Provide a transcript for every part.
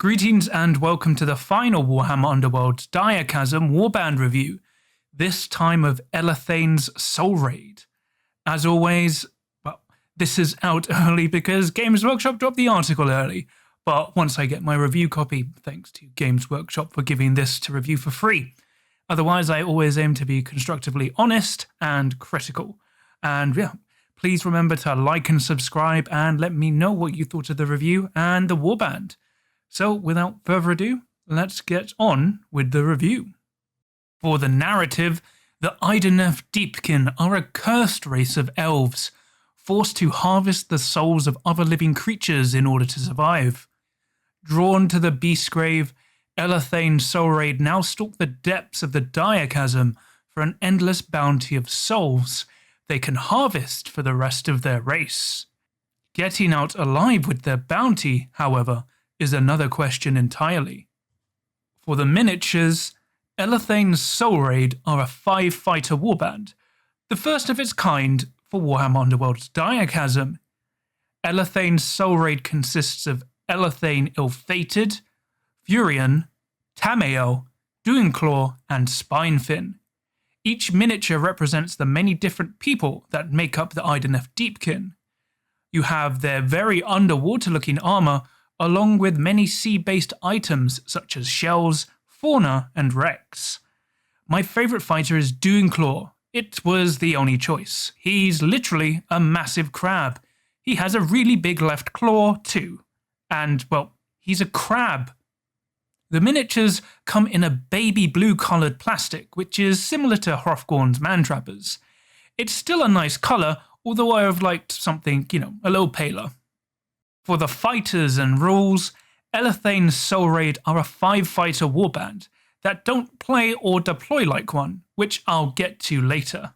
Greetings and welcome to the final Warhammer Underworlds Direchasm Warband review, this time of Elathain's Soulraid. As always, well, this is out early because Games Workshop dropped the article early, but once I get my review copy, thanks to Games Workshop for giving this to review for free. Otherwise, I always aim to be constructively honest and critical. And yeah, please remember to like and subscribe and let me know what you thought of the review and the Warband. So, without further ado, let's get on with the review. For the narrative, the Idoneth Deepkin are a cursed race of elves, forced to harvest the souls of other living creatures in order to survive. Drawn to the Beastgrave, Elathain Soulraid now stalk the depths of the Direchasm for an endless bounty of souls they can harvest for the rest of their race. Getting out alive with their bounty, however, is another question entirely. For the miniatures, Elathain's Soulraid are a 5-fighter warband, the first of its kind for Warhammer Underworlds Direchasm. Elathain's Soulraid consists of Elathain Ill-Fated, Furion, Tamael, Doomclaw, and Spinefin. Each miniature represents the many different people that make up the Idoneth Deepkin. You have their very underwater-looking armor, along with many sea-based items such as shells, fauna, and wrecks. My favourite fighter is Doomclaw. It was the only choice. He's literally a massive crab. He has a really big left claw too. And, well, he's a crab. The miniatures come in a baby blue coloured plastic, which is similar to Hrothgorn's Mantrappers. It's still a nice colour, although I have liked something, a little paler. For the fighters and rules, Elathain's Soulraid are a 5-fighter warband that don't play or deploy like one, which I'll get to later.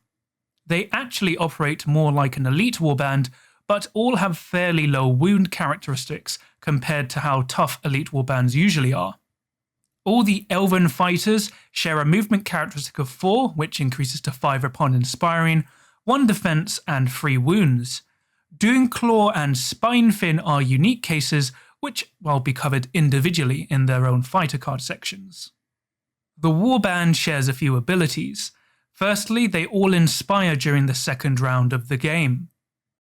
They actually operate more like an elite warband, but all have fairly low wound characteristics compared to how tough elite warbands usually are. All the elven fighters share a movement characteristic of 4, which increases to 5 upon inspiring, 1 defense and 3 wounds. Doomclaw and Spinefin are unique cases which will be covered individually in their own fighter card sections. The warband shares a few abilities. Firstly, they all inspire during the second round of the game.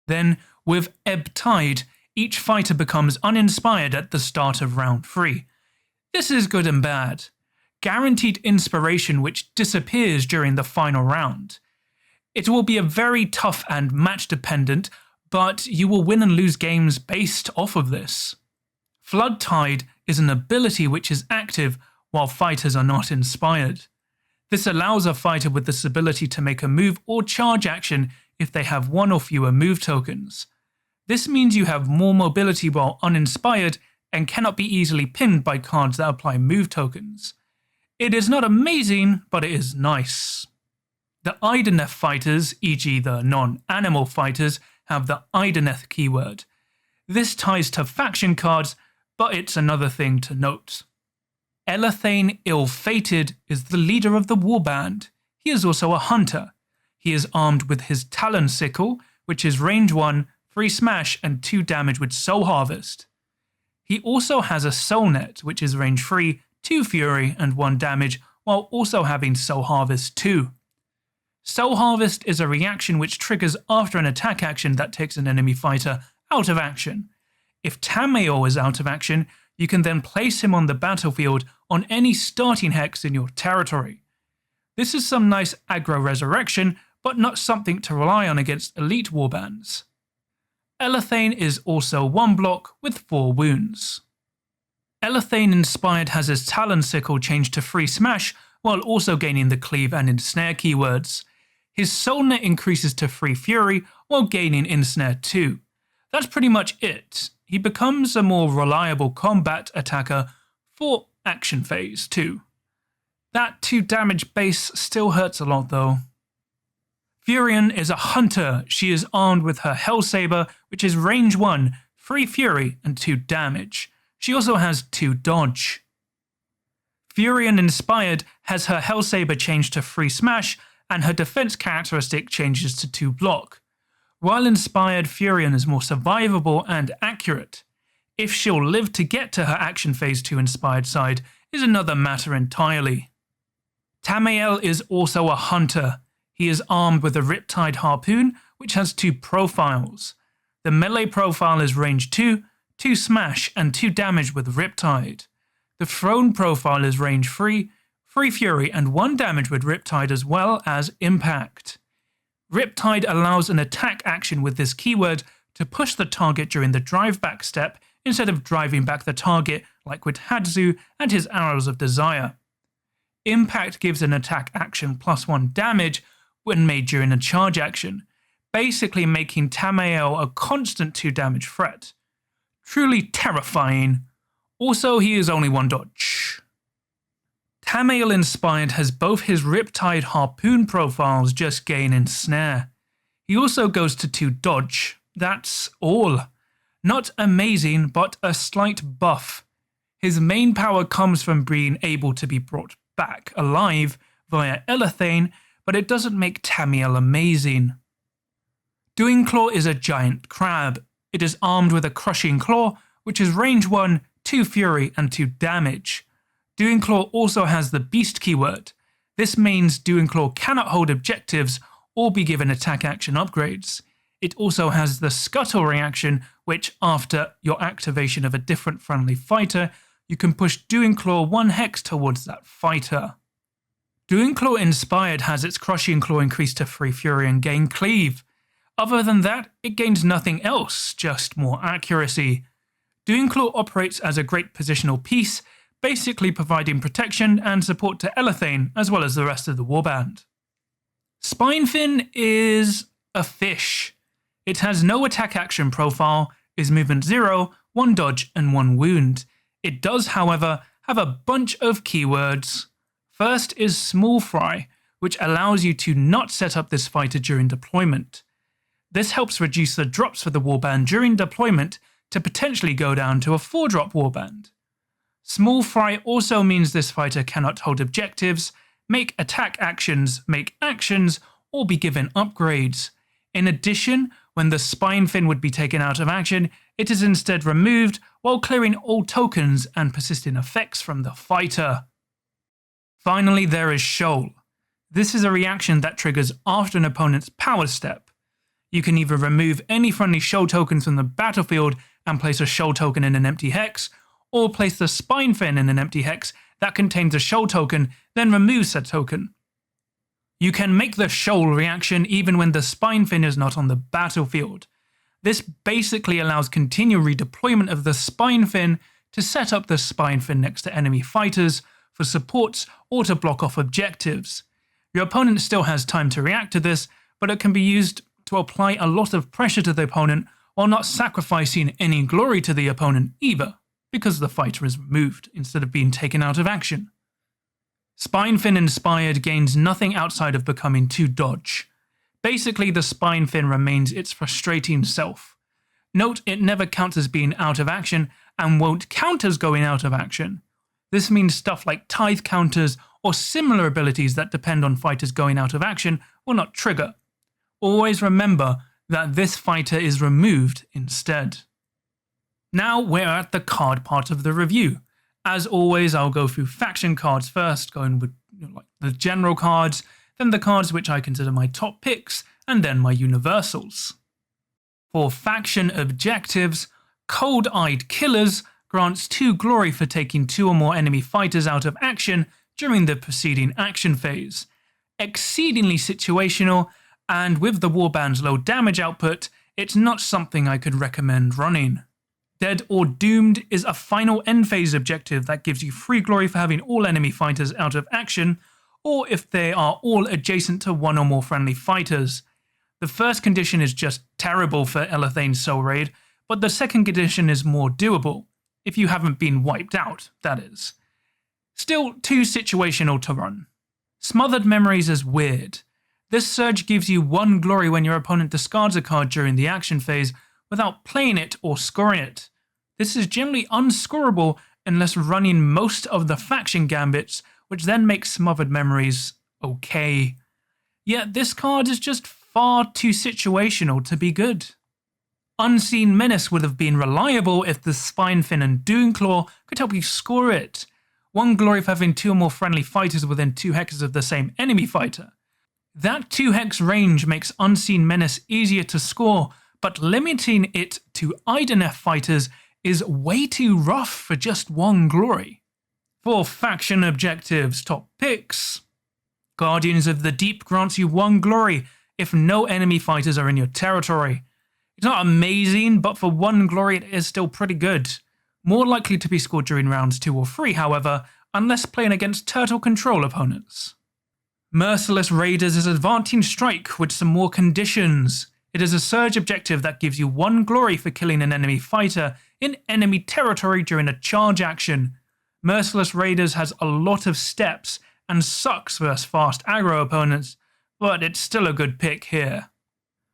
Then, with Ebb Tide, each fighter becomes uninspired at the start of round 3. This is good and bad. Guaranteed inspiration which disappears during the final round. It will be a very tough and match dependent, but you will win and lose games based off of this. Flood Tide is an ability which is active while fighters are not inspired. This allows a fighter with this ability to make a move or charge action if they have 1 or fewer move tokens. This means you have more mobility while uninspired and cannot be easily pinned by cards that apply move tokens. It is not amazing, but it is nice. The Idoneth fighters, e.g. the non-animal fighters, have the Idoneth keyword. This ties to faction cards, but it's another thing to note. Elathain Ill-Fated is the leader of the warband. He is also a hunter. He is armed with his Talon Sickle, which is range 1, 3 smash and 2 damage with Soul Harvest. He also has a Soul Net, which is range 3, 2 fury and 1 damage, while also having Soul Harvest 2. Soul Harvest is a reaction which triggers after an attack action that takes an enemy fighter out of action. If Tamael is out of action, you can then place him on the battlefield on any starting hex in your territory. This is some nice aggro resurrection, but not something to rely on against elite warbands. Elathain is also 1 block with 4 wounds. Elathain Inspired has his Talon Sickle changed to 3 smash, while also gaining the cleave and ensnare keywords. His Soul Net increases to 3 fury while gaining ensnare 2. That's pretty much it. He becomes a more reliable combat attacker for action phase too. That 2 damage base still hurts a lot though. Furion is a hunter. She is armed with her Hellsaber, which is range 1, 3 fury and 2 damage. She also has 2 dodge. Furion Inspired has her Hellsaber changed to 3 smash and her defense characteristic changes to 2 block. While Inspired, Furion is more survivable and accurate. If she'll live to get to her action phase 2 inspired side is another matter entirely. Tamael is also a hunter. He is armed with a Riptide Harpoon, which has 2 profiles. The melee profile is range 2, 2 smash, and 2 damage with Riptide. The thrown profile is range 3, 3 fury, and 1 damage with Riptide as well as impact. Riptide allows an attack action with this keyword to push the target during the drive back step instead of driving back the target like with Hadzu and his Arrows of Desire. Impact gives an attack action +1 damage when made during a charge action, basically making Tamael a constant 2 damage threat. Truly terrifying. Also, he is only 1 dodge. Tamael Inspired has both his Riptide Harpoon profiles, just gain and snare. He also goes to 2 dodge. That's all. Not amazing, but a slight buff. His main power comes from being able to be brought back alive via Elathain, but it doesn't make Tamael amazing. Doing Claw is a giant crab. It is armed with a Crushing Claw, which is range 1, 2 fury, and 2 damage. Doing Claw also has the Beast keyword. This means Doing Claw cannot hold objectives or be given attack action upgrades. It also has the Scuttle reaction, which after your activation of a different friendly fighter, you can push Doing Claw 1 hex towards that fighter. Doing Claw Inspired has its Crushing Claw increased to 3 fury and gain cleave. Other than that, it gains nothing else, just more accuracy. Doing Claw operates as a great positional piece, basically providing protection and support to Elathain as well as the rest of the warband. Spinefin is a fish. It has no attack action profile, is movement 0, 1 dodge and 1 wound. It does, however, have a bunch of keywords. First is Small Fry, which allows you to not set up this fighter during deployment. This helps reduce the drops for the warband during deployment to potentially go down to a 4-drop warband. Small Fry also means this fighter cannot hold objectives, make attack actions, make actions, or be given upgrades. In addition, when the Spinefin would be taken out of action, it is instead removed while clearing all tokens and persisting effects from the fighter. Finally, there is Shoal. This is a reaction that triggers after an opponent's power step. You can either remove any friendly Shoal tokens from the battlefield and place a Shoal token in an empty hex, or place the Spinefin in an empty hex that contains a Shoal token, then remove said token. You can make the Shoal reaction even when the Spinefin is not on the battlefield. This basically allows continual redeployment of the Spinefin to set up the Spinefin next to enemy fighters for supports or to block off objectives. Your opponent still has time to react to this, but it can be used to apply a lot of pressure to the opponent while not sacrificing any glory to the opponent either, because the fighter is removed instead of being taken out of action. Spinefin Inspired gains nothing outside of becoming 2 dodge. Basically, the Spinefin remains its frustrating self. Note it never counts as being out of action and won't count as going out of action. This means stuff like tithe counters or similar abilities that depend on fighters going out of action will not trigger. Always remember that this fighter is removed instead. Now we're at the card part of the review. As always, I'll go through faction cards first, going with like the general cards, then the cards which I consider my top picks, and then my universals. For faction objectives, Cold-Eyed Killers grants 2 glory for taking 2 or more enemy fighters out of action during the preceding action phase. Exceedingly situational, and with the warband's low damage output, it's not something I could recommend running. Dead or Doomed is a final end phase objective that gives you 3 glory for having all enemy fighters out of action, or if they are all adjacent to 1 or more friendly fighters. The first condition is just terrible for Elathain's Soulraid, but the second condition is more doable, if you haven't been wiped out, that is. Still too situational to run. Smothered Memories is weird. This surge gives you 1 glory when your opponent discards a card during the action phase without playing it or scoring it. This is generally unscorable unless running most of the faction Gambits, which then makes Smothered Memories okay. Yet this card is just far too situational to be good. Unseen Menace would have been reliable if the Spinefin and Doonclaw could help you score it. 1 glory for having 2 or more friendly fighters within 2 hexes of the same enemy fighter. That 2 hex range makes Unseen Menace easier to score, but limiting it to Idoneth fighters is way too rough for just 1 glory. For faction objectives, top picks. Guardians of the Deep grants you 1 glory if no enemy fighters are in your territory. It's not amazing, but for 1 glory it is still pretty good. More likely to be scored during rounds 2 or 3, however, unless playing against turtle control opponents. Merciless Raiders is Advancing Strike with some more conditions. It is a surge objective that gives you 1 glory for killing an enemy fighter in enemy territory during a charge action. Merciless Raiders has a lot of steps and sucks versus fast aggro opponents, but it's still a good pick here.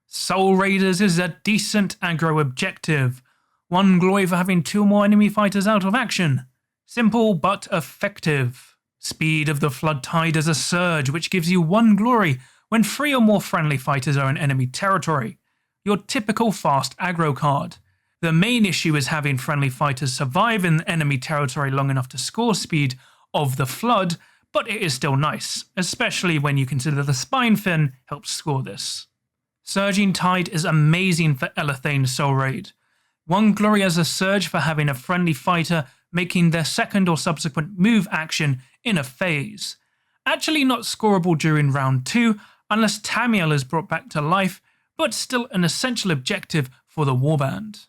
Soul Raiders is a decent aggro objective. 1 glory for having 2 more enemy fighters out of action. Simple but effective. Speed of the Flood Tide is a surge which gives you 1 glory when 3 or more friendly fighters are in enemy territory. Your typical fast aggro card. The main issue is having friendly fighters survive in enemy territory long enough to score speed of the Flood, but it is still nice, especially when you consider the Spinefin helps score this. Surging Tide is amazing for Elathain Soulraid. 1 glory as a surge for having a friendly fighter making their second or subsequent move action in a phase. Actually not scoreable during round 2 unless Tamiel is brought back to life, but still an essential objective for the Warband.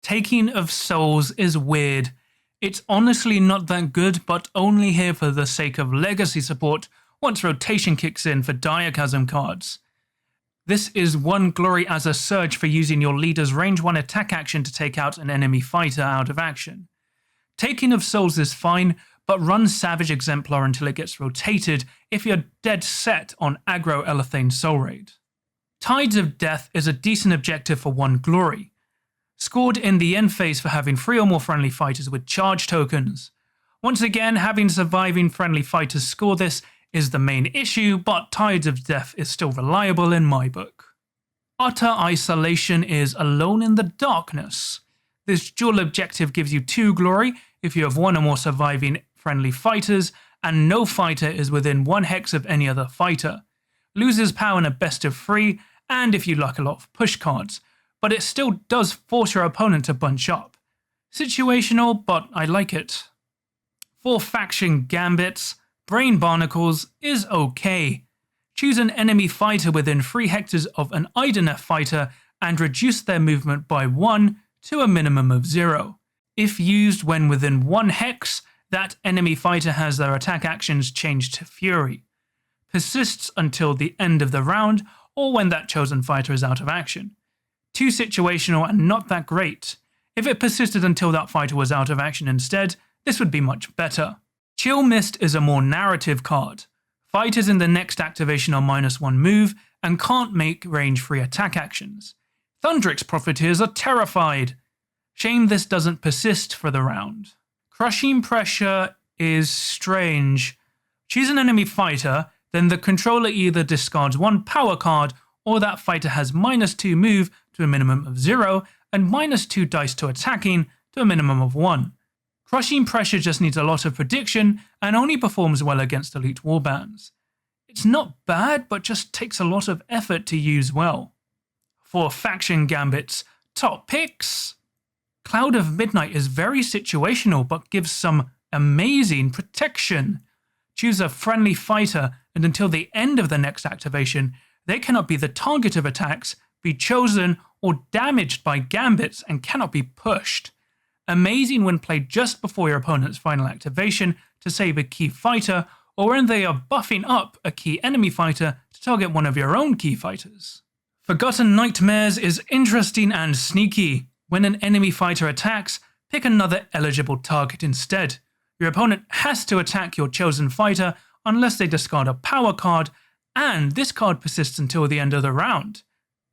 Taking of Souls is weird. It's honestly not that good, but only here for the sake of legacy support once rotation kicks in for Direchasm cards. This is 1 glory as a surge for using your leader's range 1 attack action to take out an enemy fighter out of action. Taking of Souls is fine, but run Savage Exemplar until it gets rotated if you're dead set on aggro Elathain Soulraid. Tides of Death is a decent objective for 1 glory. Scored in the end phase for having 3 or more friendly fighters with charge tokens. Once again, having surviving friendly fighters score this is the main issue, but Tides of Death is still reliable in my book. Utter Isolation is Alone in the Darkness. This dual objective gives you 2 glory if you have 1 or more surviving friendly fighters, and no fighter is within 1 hex of any other fighter. Loses power in a best of 3, and if you like a lot of push cards, but it still does force your opponent to bunch up. Situational, but I like it. For faction Gambits, Brain Barnacles is okay. Choose an enemy fighter within 3 hexes of an Idoneth fighter and reduce their movement by 1 to a minimum of 0. If used when within 1 hex, that enemy fighter has their attack actions changed to Fury. Persists until the end of the round or when that chosen fighter is out of action. Too situational and not that great. If it persisted until that fighter was out of action instead, this would be much better. Chill Mist is a more narrative card. Fighters in the next activation are -1 move and can't make range 3 attack actions. Thundrix Profiteers are terrified. Shame this doesn't persist for the round. Crushing Pressure is strange. Choose an enemy fighter, then the controller either discards 1 power card or that fighter has -2 move to a minimum of 0 and -2 dice to attacking to a minimum of 1. Crushing Pressure just needs a lot of prediction and only performs well against elite warbands. It's not bad, but just takes a lot of effort to use well. For faction Gambits, top picks. Cloud of Midnight is very situational but gives some amazing protection. Choose a friendly fighter and until the end of the next activation, they cannot be the target of attacks, be chosen or damaged by Gambits and cannot be pushed. Amazing when played just before your opponent's final activation to save a key fighter or when they are buffing up a key enemy fighter to target one of your own key fighters. Forgotten Nightmares is interesting and sneaky. When an enemy fighter attacks, pick another eligible target instead. Your opponent has to attack your chosen fighter unless they discard a power card, and this card persists until the end of the round.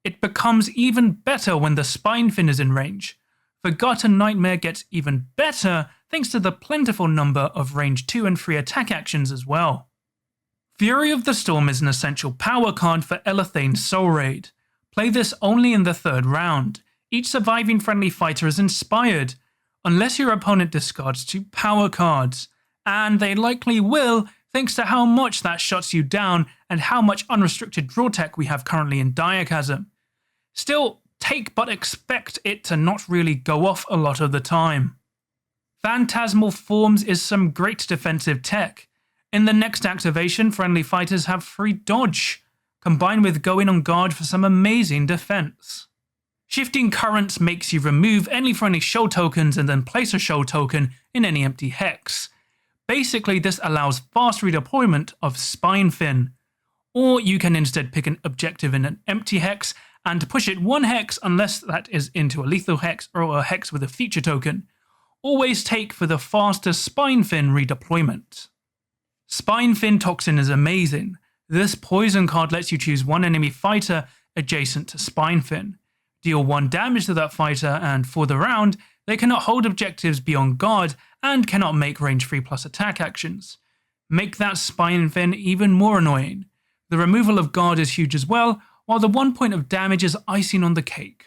It becomes even better when the Spinefin is in range. Forgotten Nightmare gets even better thanks to the plentiful number of range 2 and 3 attack actions as well. Fury of the Storm is an essential power card for Elathain Soulraid. Play this only in the 3rd round. each surviving friendly fighter is inspired, unless your opponent discards 2 power cards, and they likely will thanks to how much that shuts you down and how much unrestricted draw tech we have currently in Direchasm. Still, take but expect it to not really go off a lot of the time. Phantasmal Forms is some great defensive tech. In the next activation, friendly fighters have free dodge, combined with going on guard for some amazing defense. Shifting Currents makes you remove any friendly show tokens and then place a show token in any empty hex. Basically, this allows fast redeployment of Spinefin. Or you can instead pick an objective in an empty hex and push it 1 hex unless that is into a lethal hex or a hex with a feature token. Always take for the faster Spinefin redeployment. Spinefin Toxin is amazing. This poison card lets you choose 1 enemy fighter adjacent to Spinefin. Deal 1 damage to that fighter, and for the round, they cannot hold objectives beyond guard and cannot make range 3+ attack actions. Make that Spinefin even more annoying. The removal of guard is huge as well, while the 1 point of damage is icing on the cake.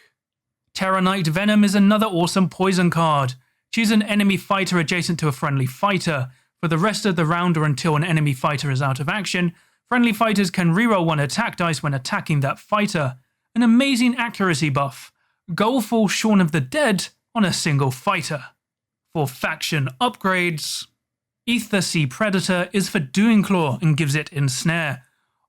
Terranite Venom is another awesome poison card. Choose an enemy fighter adjacent to a friendly fighter. For the rest of the round or until an enemy fighter is out of action, friendly fighters can reroll 1 attack dice when attacking that fighter. An amazing accuracy buff. Go full Shaun of the Dead on a single fighter. For faction upgrades, Aether Sea Predator is for Doing Claw and gives it Ensnare.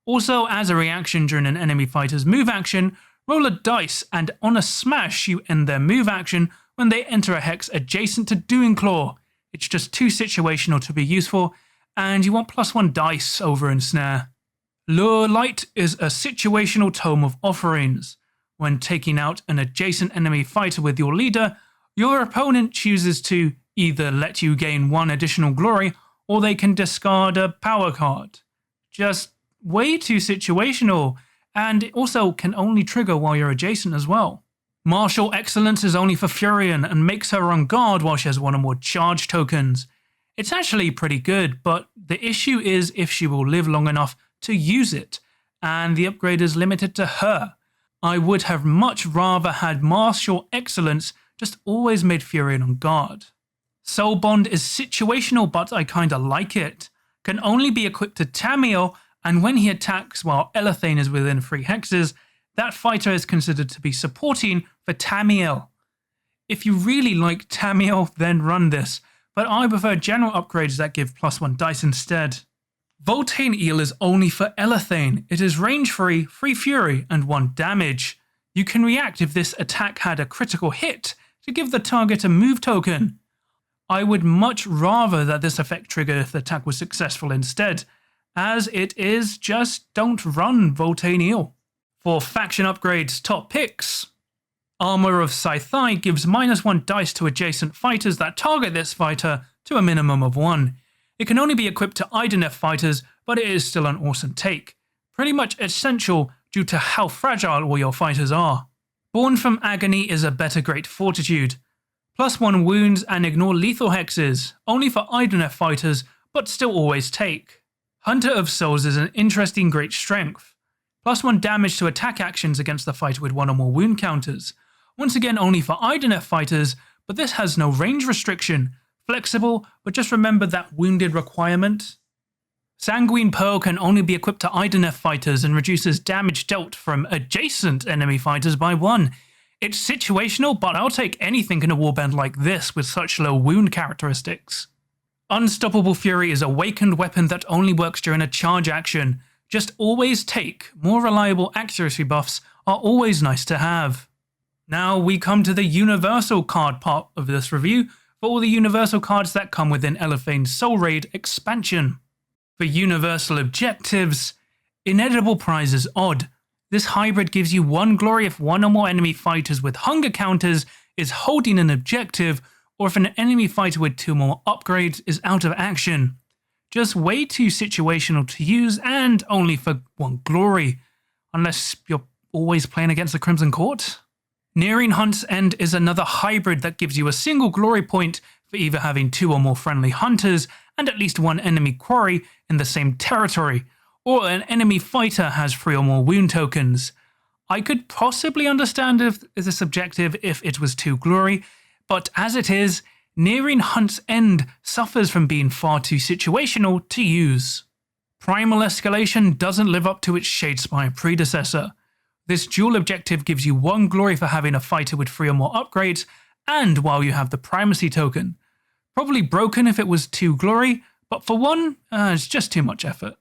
Also, as a reaction during an enemy fighter's move action, roll a dice and on a smash you end their move action when they enter a hex adjacent to Doing Claw. It's just too situational to be useful, and you want +1 dice over Ensnare. Lure Light is a situational tome of offerings. When taking out an adjacent enemy fighter with your leader, your opponent chooses to either let you gain 1 additional glory or they can discard a power card. Just way too situational, and it also can only trigger while you're adjacent as well. Martial Excellence is only for Furion and makes her on guard while she has 1 or more charge tokens. It's actually pretty good, but the issue is if she will live long enough to use it, and the upgrade is limited to her. I would have much rather had Martial Excellence just always made Furion on guard. Soul Bond is situational, but I kinda like it. Can only be equipped to Tamiel, and when he attacks while Elathain is within 3 hexes, that fighter is considered to be supporting for Tamiel. If you really like Tamiel, then run this, but I prefer general upgrades that give +1 dice instead. Voltane Eel is only for Elathain. It is range 3, 3 fury, and 1 damage. You can react if this attack had a critical hit to give the target a move token. I would much rather that this effect triggered if the attack was successful instead. As it is, just don't run Voltane Eel. For faction upgrades, top picks. Armor of Scythai gives -1 dice to adjacent fighters that target this fighter to a minimum of 1. It can only be equipped to Idoneth fighters, but it is still an awesome take. Pretty much essential due to how fragile all your fighters are. Born from Agony is a better Great Fortitude. +1 wounds and ignore lethal hexes, only for Idoneth fighters, but still always take. Hunter of Souls is an interesting Great Strength. +1 damage to attack actions against the fighter with 1 or more wound counters. Once again only for Idoneth fighters, but this has no range restriction. Flexible, but just remember that wounded requirement. Sanguine Pearl can only be equipped to Idoneth fighters and reduces damage dealt from adjacent enemy fighters by 1. It's situational, but I'll take anything in a warband like this with such low wound characteristics. Unstoppable Fury is a awakened weapon that only works during a charge action. Just always take. More reliable accuracy buffs are always nice to have. Now we come to the universal card part of this review for all the universal cards that come within Elathain's Soulraid expansion. For universal objectives, Inedible Prize is odd. This hybrid gives you 1 glory if 1 or more enemy fighters with hunger counters is holding an objective, or if an enemy fighter with 2 more upgrades is out of action. Just way too situational to use and only for 1 glory, unless you're always playing against the Crimson Court. Nearing Hunt's End is another hybrid that gives you a single glory point for either having 2 or more friendly hunters and at least 1 enemy quarry in the same territory, or an enemy fighter has 3 or more wound tokens. I could possibly understand if this objective if it was too glory, but as it is, nearing Hunt's end suffers from being far too situational to use. Primal Escalation doesn't live up to its Shadespire predecessor. This dual objective gives you 1 glory for having a fighter with 3 or more upgrades, and while you have the primacy token. Probably broken if it was 2 glory, but for 1, it's just too much effort.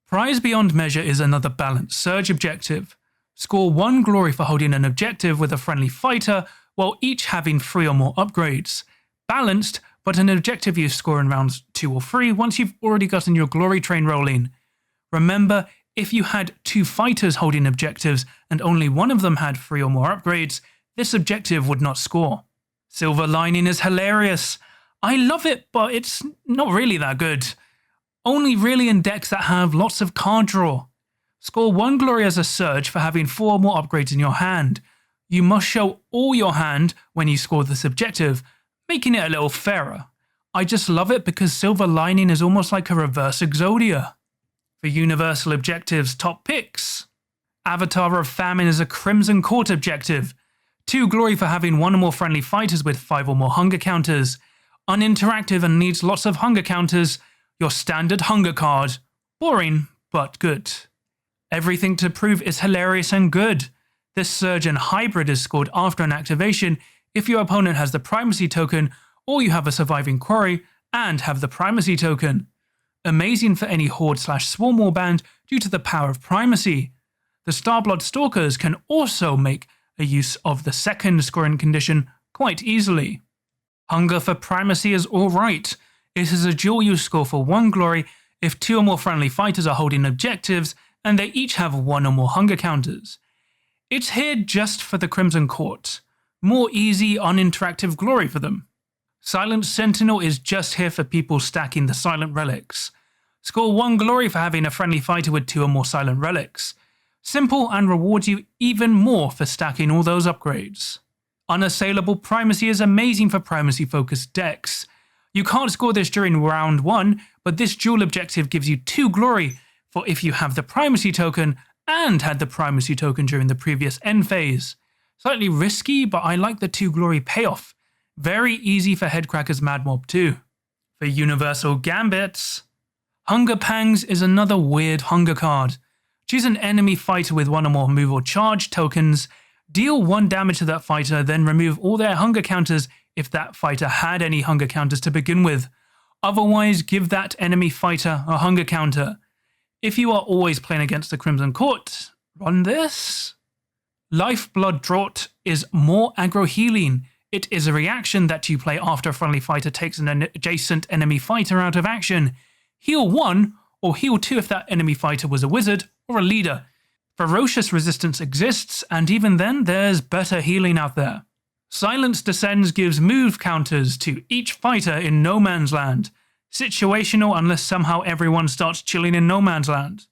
Prize Beyond Measure is another balanced surge objective. Score 1 glory for holding an objective with a friendly fighter, while each having 3 or more upgrades. Balanced, but an objective you score in rounds 2 or 3 once you've already gotten your glory train rolling. Remember, if you had 2 fighters holding objectives and only one of them had 3 or more upgrades, this objective would not score. Silver Lining is hilarious. I love it, but it's not really that good. Only really in decks that have lots of card draw. Score 1 glory as a surge for having 4 or more upgrades in your hand. You must show all your hand when you score this objective, making it a little fairer. I just love it because Silver Lining is almost like a reverse Exodia. For universal objectives, top picks. Avatar of Famine is a Crimson Court objective. 2 glory for having 1 or more friendly fighters with 5 or more hunger counters. Uninteractive and needs lots of hunger counters. Your standard hunger card. Boring, but good. Everything to Prove is hilarious and good. This surge and hybrid is scored after an activation if your opponent has the primacy token or you have a surviving quarry and have the primacy token. Amazing for any Horde/Swarm warband due to the power of primacy. The Starblood Stalkers can also make a use of the second scoring condition quite easily. Hunger for Primacy is alright. It is a duel you score for 1 glory if 2 or more friendly fighters are holding objectives and they each have 1 or more hunger counters. It's here just for the Crimson Court. More easy, uninteractive glory for them. Silent Sentinel is just here for people stacking the Silent Relics. Score 1 glory for having a friendly fighter with 2 or more Silent Relics. Simple and rewards you even more for stacking all those upgrades. Unassailable Primacy is amazing for primacy-focused decks. You can't score this during round 1, but this dual objective gives you 2 glory for if you have the primacy token and had the primacy token during the previous end phase. Slightly risky, but I like the 2 glory payoff. Very easy for Headcracker's Mad Mob too. For Universal Gambits, Hunger Pangs is another weird hunger card. Choose an enemy fighter with 1 or more move or charge tokens, deal 1 damage to that fighter, then remove all their hunger counters if that fighter had any hunger counters to begin with. Otherwise, give that enemy fighter a hunger counter. If you are always playing against the Crimson Court, run this. Lifeblood Draught is more aggro healing. It is a reaction that you play after a friendly fighter takes an adjacent enemy fighter out of action. Heal 1 or heal 2 if that enemy fighter was a wizard or a leader. Ferocious resistance exists, and even then there's better healing out there. Silence Descends gives move counters to each fighter in No Man's Land. Situational unless somehow everyone starts chilling in No Man's Land.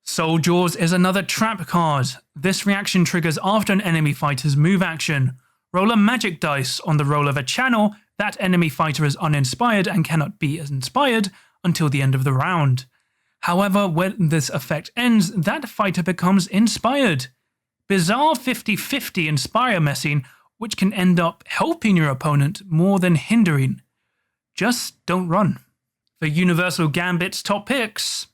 Soul Jaws is another trap card. This reaction triggers after an enemy fighter's move action. Roll a magic dice. On the roll of a channel, that enemy fighter is uninspired and cannot be inspired until the end of the round. However, when this effect ends, that fighter becomes inspired. Bizarre 50-50 inspire messing, which can end up helping your opponent more than hindering. Just don't run. For Universal Gambits top picks,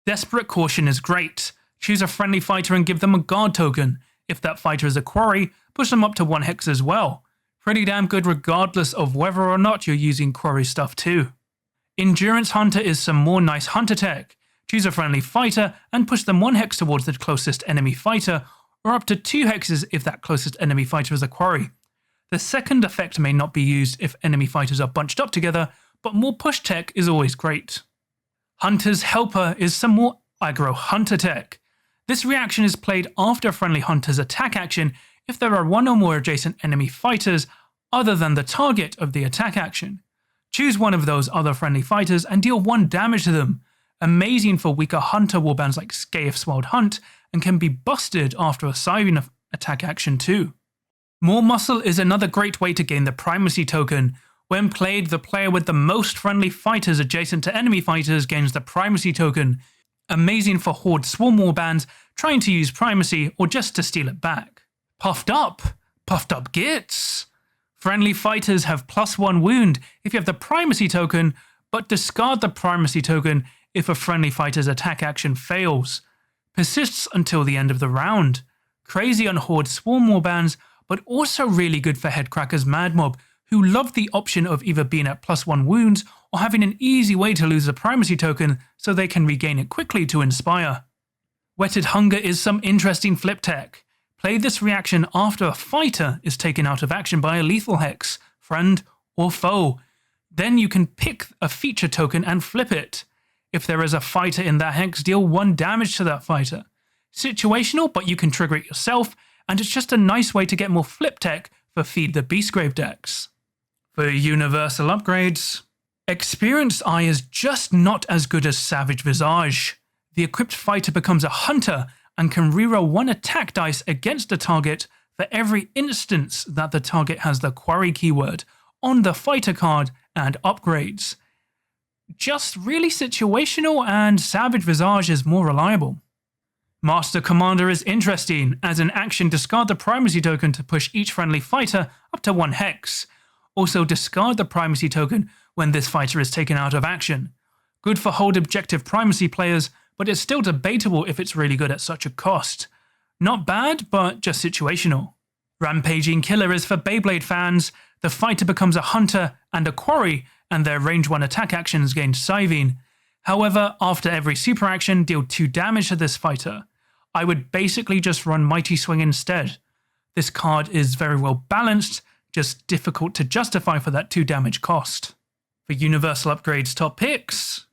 Desperate Caution is great. Choose a friendly fighter and give them a guard token. If that fighter is a quarry, push them up to 1 hex as well. Pretty damn good regardless of whether or not you're using quarry stuff too. Endurance Hunter is some more nice hunter tech. Choose a friendly fighter and push them 1 hex towards the closest enemy fighter, or up to 2 hexes if that closest enemy fighter is a quarry. The second effect may not be used if enemy fighters are bunched up together, but more push tech is always great. Hunter's Helper is some more aggro hunter tech. This reaction is played after a friendly hunter's attack action if there are 1 or more adjacent enemy fighters other than the target of the attack action. Choose one of those other friendly fighters and deal 1 damage to them. Amazing for weaker hunter warbands like Skaith's Wild Hunt, and can be busted after a Siren attack action too. More Muscle is another great way to gain the primacy token. When played, the player with the most friendly fighters adjacent to enemy fighters gains the primacy token. Amazing for Horde Swarm warbands trying to use primacy, or just to steal it back. Puffed up gits. Friendly fighters have +1 wound if you have the primacy token, but discard the primacy token if a friendly fighter's attack action fails. Persists until the end of the round. Crazy on Horde Swarm Warbands, but also really good for Headcracker's Mad Mob, who love the option of either being at +1 wounds or having an easy way to lose a primacy token so they can regain it quickly to inspire. Whetted Hunger is some interesting flip tech. Play this reaction after a fighter is taken out of action by a lethal hex, friend or foe. Then you can pick a feature token and flip it. If there is a fighter in that hex, deal 1 damage to that fighter. Situational, but you can trigger it yourself, and it's just a nice way to get more flip tech for Feed the Beastgrave decks. For universal upgrades, Experienced Eye is just not as good as Savage Visage. The equipped fighter becomes a hunter and can reroll 1 attack dice against the target for every instance that the target has the quarry keyword on the fighter card and upgrades. Just really situational, and Savage Visage is more reliable. Master Commander is interesting. As an action, discard the primacy token to push each friendly fighter up to 1 hex. Also discard the primacy token when this fighter is taken out of action. Good for hold objective primacy players, but it's still debatable if it's really good at such a cost. Not bad, but just situational. Rampaging Killer is for Beyblade fans. The fighter becomes a hunter and a quarry, and their range 1 attack actions gain scything. However, after every super action, deal 2 damage to this fighter. I would basically just run Mighty Swing instead. This card is very well balanced, just difficult to justify for that 2 damage cost. For universal upgrades top picks,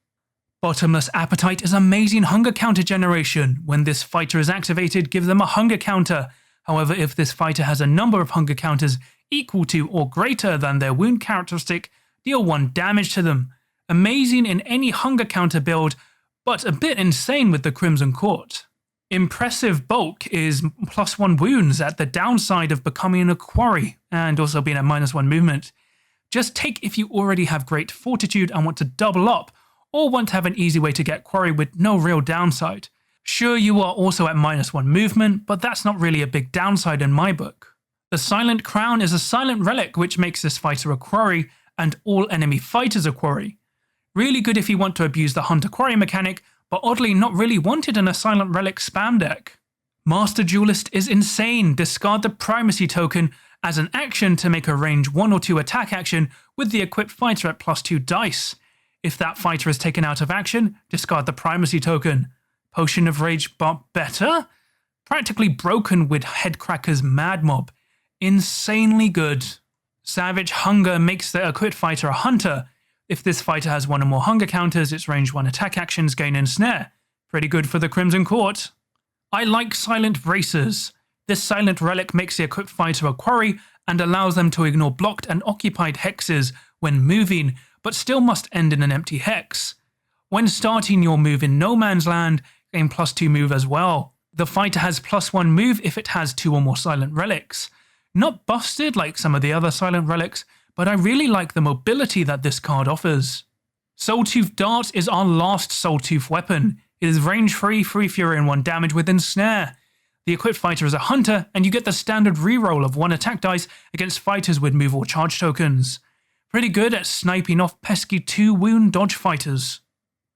Bottomless Appetite is amazing hunger counter generation. When this fighter is activated, give them a hunger counter. However, if this fighter has a number of hunger counters equal to or greater than their wound characteristic, deal 1 damage to them. Amazing in any hunger counter build, but a bit insane with the Crimson Court. Impressive Bulk is +1 wounds at the downside of becoming a quarry and also being at -1 movement. Just take if you already have great fortitude and want to double up, or want to have an easy way to get quarry with no real downside. Sure, you are also at -1 movement, but that's not really a big downside in my book. The Silent Crown is a silent relic which makes this fighter a quarry and all enemy fighters a quarry. Really good if you want to abuse the hunter quarry mechanic, but oddly not really wanted in a silent relic spam deck. Master Duelist is insane. Discard the primacy token as an action to make a range 1 or 2 attack action with the equipped fighter at +2 dice. If that fighter is taken out of action, discard the primacy token. Potion of Rage, but better? Practically broken with Headcracker's Mad Mob. Insanely good. Savage Hunger makes the equipped fighter a hunter. If this fighter has 1 or more hunger counters, its range 1 attack actions gain ensnare. Pretty good for the Crimson Court. I like Silent Bracers. This silent relic makes the equipped fighter a quarry and allows them to ignore blocked and occupied hexes when moving, but still must end in an empty hex. When starting your move in No Man's Land, gain +2 move as well. The fighter has +1 move if it has 2 or more silent relics. Not busted like some of the other silent relics, but I really like the mobility that this card offers. Soultooth Dart is our last Soultooth weapon. It is range 3 fury and 1 damage with ensnare. The equipped fighter is a hunter, and you get the standard reroll of 1 attack dice against fighters with move or charge tokens. Pretty good at sniping off pesky 2 wound dodge fighters.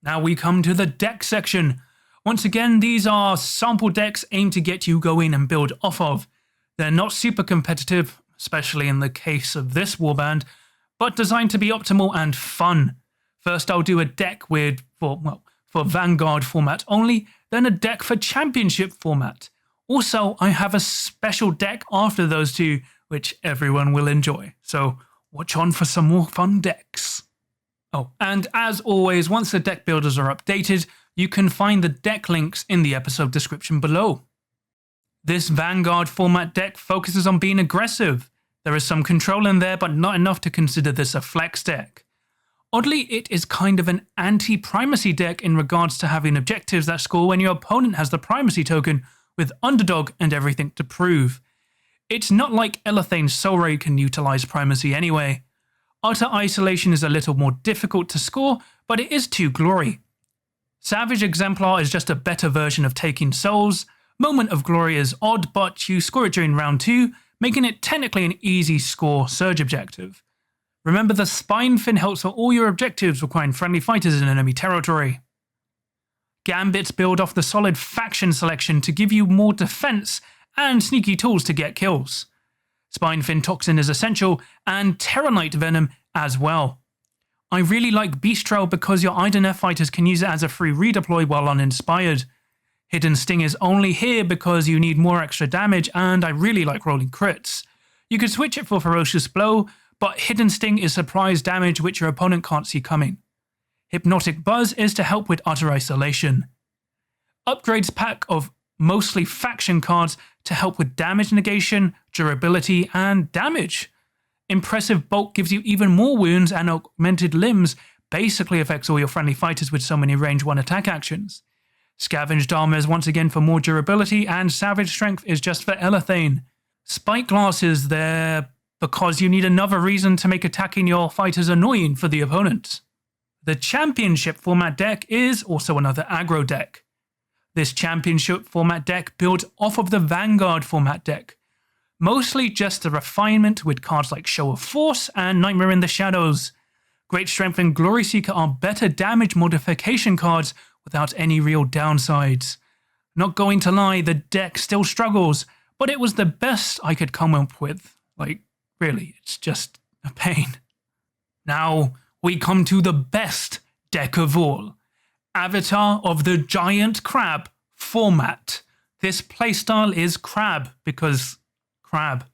Now we come to the deck section. Once again, these are sample decks aimed to get you going and build off of. They're not super competitive, especially in the case of this warband, but designed to be optimal and fun. First, I'll do a deck for Vanguard format only, then a deck for Championship format. Also, I have a special deck after those two, which everyone will enjoy. So watch on for some more fun decks. Oh, and as always, once the deck builders are updated, you can find the deck links in the episode description below. This Vanguard format deck focuses on being aggressive. There is some control in there, but not enough to consider this a flex deck. Oddly, it is kind of an anti-primacy deck in regards to having objectives that score when your opponent has the primacy token, with underdog and everything to prove. It's not like Elathain's Soulraid can utilize primacy anyway. Utter Isolation is a little more difficult to score, but it is 2 glory. Savage Exemplar is just a better version of Taking Souls. Moment of Glory is odd, but you score it during round 2, making it technically an easy score surge objective. Remember, the Spine Fin helps for all your objectives requiring friendly fighters in enemy territory. Gambits build off the solid faction selection to give you more defense and sneaky tools to get kills. Spinefin Toxin is essential, and Terranite Venom as well. I really like Beast Trail because your IDNF fighters can use it as a free redeploy while uninspired. Hidden Sting is only here because you need more extra damage, and I really like rolling crits. You could switch it for Ferocious Blow, but Hidden Sting is surprise damage which your opponent can't see coming. Hypnotic Buzz is to help with utter isolation. Upgrades pack of mostly faction cards to help with damage negation, durability, and damage. Impressive Bulk gives you even more wounds, and Augmented Limbs basically affects all your friendly fighters with so many range 1 attack actions. Scavenged Armor is once again for more durability, and Savage Strength is just for Elathain. Spike Glass is there because you need another reason to make attacking your fighters annoying for the opponent. The Championship format deck is also another aggro deck. This Championship format deck builds off of the Vanguard format deck. Mostly just a refinement with cards like Show of Force and Nightmare in the Shadows. Great Strength and Glory Seeker are better damage modification cards without any real downsides. Not going to lie, the deck still struggles, but it was the best I could come up with. Like, really, it's just a pain. Now, we come to the best deck of all. Avatar of the Giant Crab format. This playstyle is crab because crab.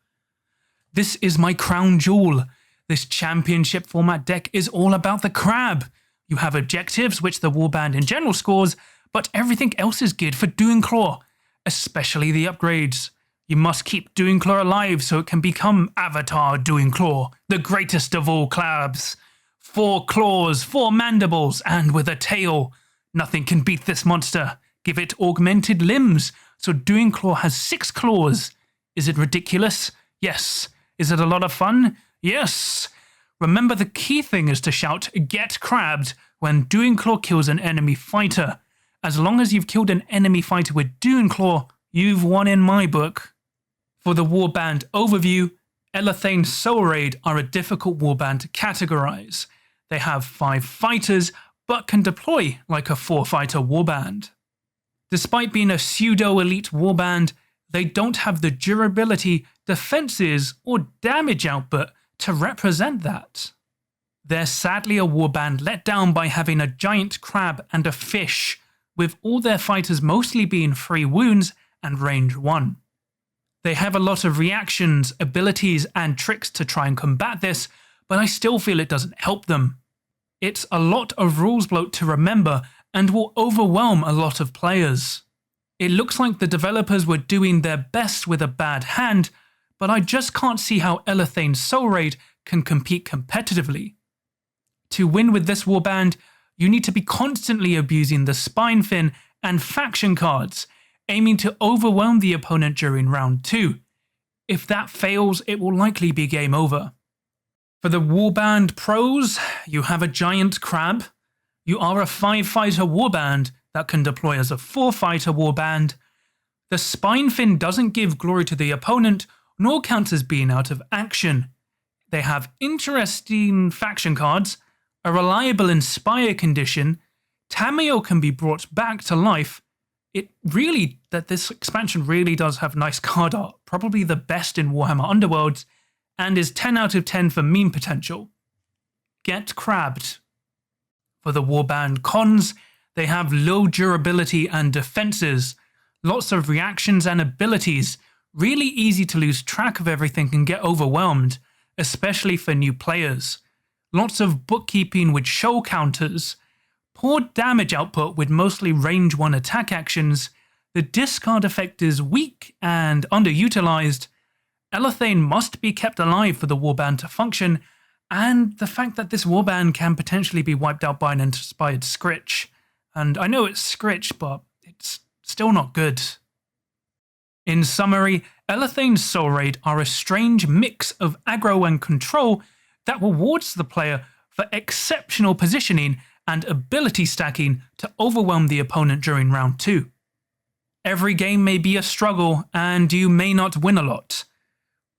This is my crown jewel. This championship format deck is all about the crab. You have objectives which the warband in general scores, but everything else is geared for Doonclaw, especially the upgrades. You must keep Doonclaw alive so it can become Avatar Doonclaw, the greatest of all crabs. 4 claws, 4 mandibles, and with a tail. Nothing can beat this monster. Give it augmented limbs, so Doonclaw has 6 claws. Is it ridiculous? Yes. Is it a lot of fun? Yes. Remember, the key thing is to shout, "Get crabbed," when Doonclaw kills an enemy fighter. As long as you've killed an enemy fighter with Doonclaw, you've won in my book. For the Warband Overview, Elathain Soulraid are a difficult warband to categorize. They have 5 fighters, but can deploy like a 4-fighter warband. Despite being a pseudo-elite warband, they don't have the durability, defenses, or damage output to represent that. They're sadly a warband let down by having a giant crab and a fish, with all their fighters mostly being 3 wounds and range 1. They have a lot of reactions, abilities, and tricks to try and combat this, but I still feel it doesn't help them. It's a lot of rules bloat to remember and will overwhelm a lot of players. It looks like the developers were doing their best with a bad hand, but I just can't see how Elathain Soulraid can compete competitively. To win with this warband, you need to be constantly abusing the spine fin and faction cards, aiming to overwhelm the opponent during round 2. If that fails, it will likely be game over. For the warband pros, you have a giant crab. You are a 5-fighter warband that can deploy as a 4-fighter warband. The spine fin doesn't give glory to the opponent, nor counts as being out of action. They have interesting faction cards, a reliable Inspire condition, Tameo can be brought back to life. This expansion really does have nice card art, probably the best in Warhammer Underworlds, and is 10 out of 10 for meme potential. Get crabbed. For the warband cons, they have low durability and defenses, lots of reactions and abilities, really easy to lose track of everything and get overwhelmed, especially for new players. Lots of bookkeeping with show counters, poor damage output with mostly range 1 attack actions, the discard effect is weak and underutilized, Elathain must be kept alive for the warband to function, and the fact that this warband can potentially be wiped out by an inspired Scritch. And I know it's Scritch, but it's still not good. In summary, Elathain Soulraid are a strange mix of aggro and control that rewards the player for exceptional positioning and ability stacking to overwhelm the opponent during round 2. Every game may be a struggle, and you may not win a lot.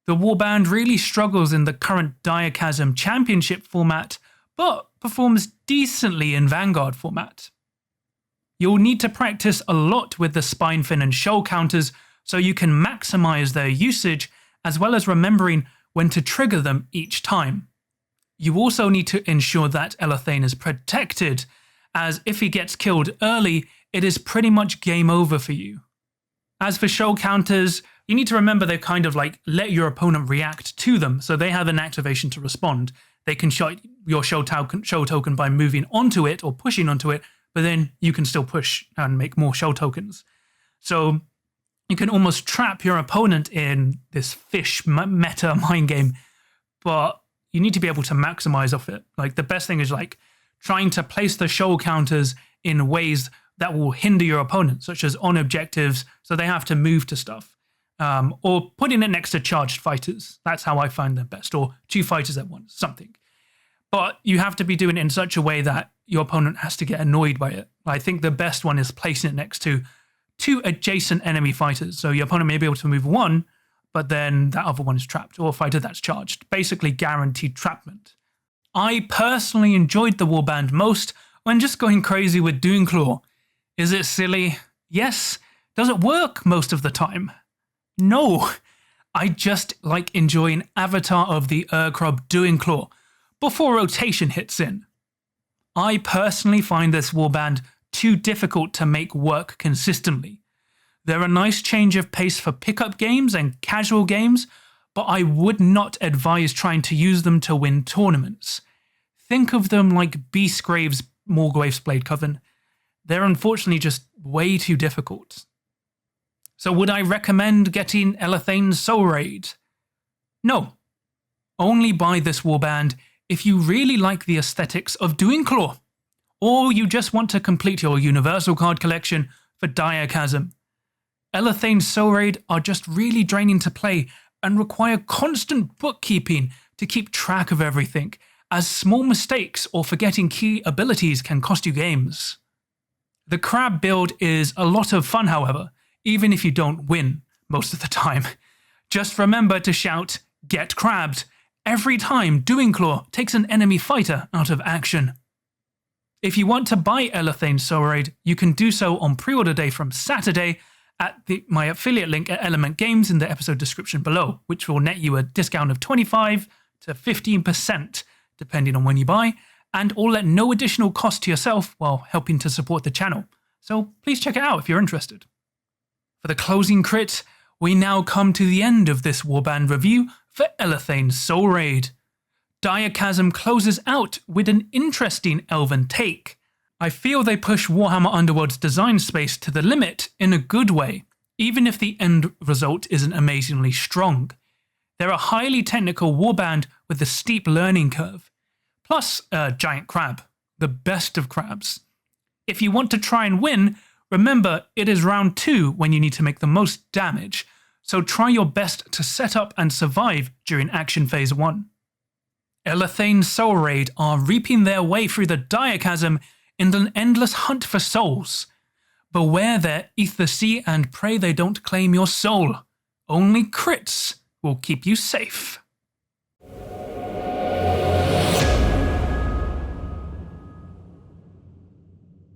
The Warband really struggles in the current Direchasm Championship format, but performs decently in Vanguard format. You'll need to practice a lot with the spine fin and shoal counters so you can maximize their usage, as well as remembering when to trigger them each time. You also need to ensure that Elathain is protected, as if he gets killed early, it is pretty much game over for you. As for shoal counters, you need to remember they kind of like let your opponent react to them, so they have an activation to respond. They can shut your shoal token by moving onto it or pushing onto it, but then you can still push and make more shoal tokens. So you can almost trap your opponent in this fish meta mind game, but you need to be able to maximize off it. Like the best thing is like trying to place the shoal counters in ways that will hinder your opponent, such as on objectives, so they have to move to stuff. Or putting it next to charged fighters. That's how I find them best. Or 2 fighters at once, something. But you have to be doing it in such a way that your opponent has to get annoyed by it. I think the best one is placing it next to 2 adjacent enemy fighters. So your opponent may be able to move one, but then that other one is trapped, or a fighter that's charged. Basically guaranteed trapment. I personally enjoyed the Warband most when just going crazy with Doonclaw. Is it silly? Yes. Does it work most of the time? No. I just like enjoying Avatar of the CRAB Doonclaw before rotation hits in. I personally find this Warband too difficult to make work consistently. They're a nice change of pace for pickup games and casual games, but I would not advise trying to use them to win tournaments. Think of them like Beastgrave's Morgwave's Blade Coven. They're unfortunately just way too difficult. So would I recommend getting Elathain's Soulraid? No. Only buy this Warband if you really like the aesthetics of Doonclaw, or you just want to complete your Universal card collection for Direchasm. Elathain's Soulraid are just really draining to play and require constant bookkeeping to keep track of everything, as small mistakes or forgetting key abilities can cost you games. The CRAB build is a lot of fun, however, even if you don't win most of the time. Just remember to shout, "Get crabbed," every time Doonclaw takes an enemy fighter out of action. If you want to buy Elathain's Soulraid, you can do so on pre-order day from Saturday at my affiliate link at Element Games in the episode description below, which will net you a discount of 25 to 15%, depending on when you buy, and all at no additional cost to yourself while helping to support the channel. So please check it out if you're interested. For the closing crit, we now come to the end of this Warband review for Elathain's Soulraid. Direchasm closes out with an interesting elven take. I feel they push Warhammer Underworlds design space to the limit in a good way, even if the end result isn't amazingly strong. They're a highly technical warband with a steep learning curve, plus a giant crab, the best of crabs. If you want to try and win, remember it is round 2 when you need to make the most damage, so try your best to set up and survive during action phase 1. Elathain's Soulraid are reaping their way through the Direchasm in an endless hunt for souls. Beware their ether sea and pray they don't claim your soul. Only crits will keep you safe.